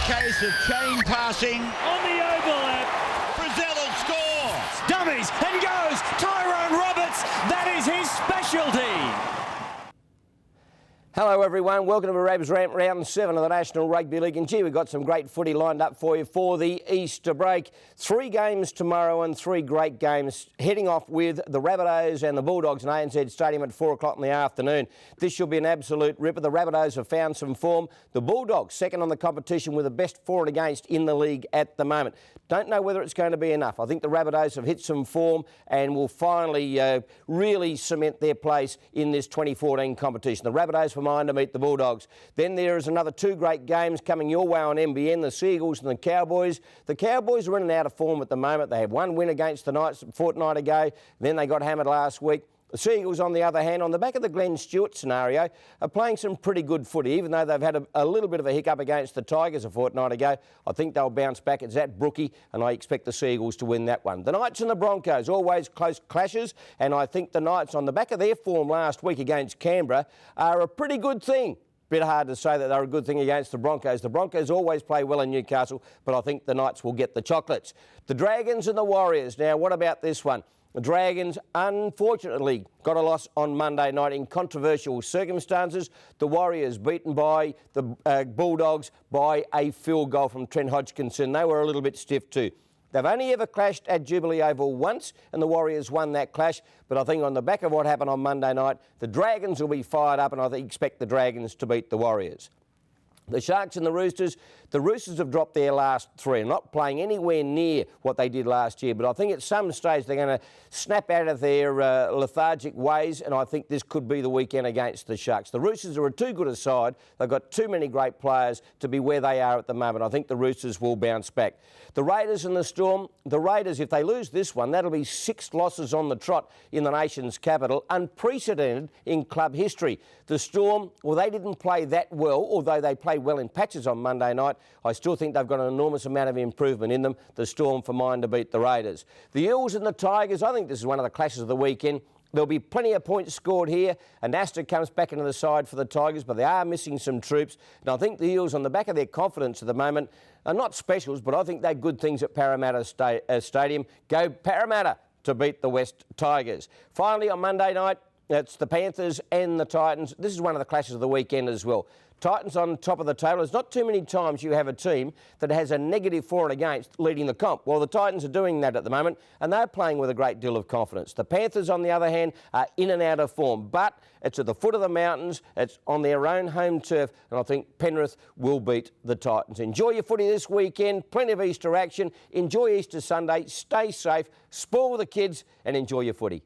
case of chain passing. On the overlap. Brazil will score. Dummies and goes. Tyrone Roberts. That is his specialty. Hello everyone, welcome to Rabbs'S round 7 of the National Rugby League. And gee, we've got some great footy lined up for you for the Easter break. 3 games tomorrow and 3 great games, heading off with the Rabbs'S and the Bulldogs in ANZ Stadium at 4 o'clock in the afternoon. This should be an absolute ripper. The Rabbs'S have found some form. The Bulldogs second on the competition with the best for and against in the league at the moment. Don't know whether it's going to be enough. I think the Rabbs'S have hit some form and will finally really cement their place in this 2014 competition. The Rabbs'S for mine to meet the Bulldogs. Then there is another 2 great games coming your way on NBN, the Seagulls and the Cowboys. The Cowboys are in and out of form at the moment. They had 1 win against the Knights a fortnight ago. Then they got hammered last week. The Seagulls, on the other hand, on the back of the Glenn Stewart scenario, are playing some pretty good footy. Even though they've had a little bit of a hiccup against the Tigers a fortnight ago, I think they'll bounce back. It's at Brookie, and I expect the Seagulls to win that one. The Knights and the Broncos, always close clashes, and I think the Knights, on the back of their form last week against Canberra, are a pretty good thing. Bit hard to say that they're a good thing against the Broncos. The Broncos always play well in Newcastle, but I think the Knights will get the chocolates. The Dragons and the Warriors. Now, what about this one? The Dragons, unfortunately, got a loss on Monday night in controversial circumstances. The Warriors beaten by the Bulldogs by a field goal from Trent Hodgkinson. They were a little bit stiff too. They've only ever clashed at Jubilee Oval once, and the Warriors won that clash. But I think on the back of what happened on Monday night, the Dragons will be fired up, and I expect the Dragons to beat the Warriors. The Sharks and the Roosters have dropped their last 3 and not playing anywhere near what they did last year. But I think at some stage they're going to snap out of their lethargic ways, and I think this could be the weekend against the Sharks. The Roosters are too good a side. They've got too many great players to be where they are at the moment. I think the Roosters will bounce back. The Raiders and the Storm. The Raiders, if they lose this one, that'll be 6 losses on the trot in the nation's capital, unprecedented in club history. The Storm, well, they didn't play that well, although they played well in patches on Monday night. I still think they've got an enormous amount of improvement in them. The Storm for mine to beat the Raiders. The Eels and the Tigers, I think this is one of the clashes of the weekend. There'll be plenty of points scored here, and Astor comes back into the side for the Tigers, but they are missing some troops. And I think the Eels, on the back of their confidence at the moment, are not specials, but I think they're good things at Parramatta Stadium. Go Parramatta to beat the West Tigers. Finally, on Monday night, it's the Panthers and the Titans. This is one of the clashes of the weekend as well. Titans on top of the table. There's not too many times you have a team that has a negative for and against leading the comp. Well, the Titans are doing that at the moment, and they're playing with a great deal of confidence. The Panthers, on the other hand, are in and out of form, but it's at the foot of the mountains. It's on their own home turf, and I think Penrith will beat the Titans. Enjoy your footy this weekend. Plenty of Easter action. Enjoy Easter Sunday. Stay safe. Spoil the kids and enjoy your footy.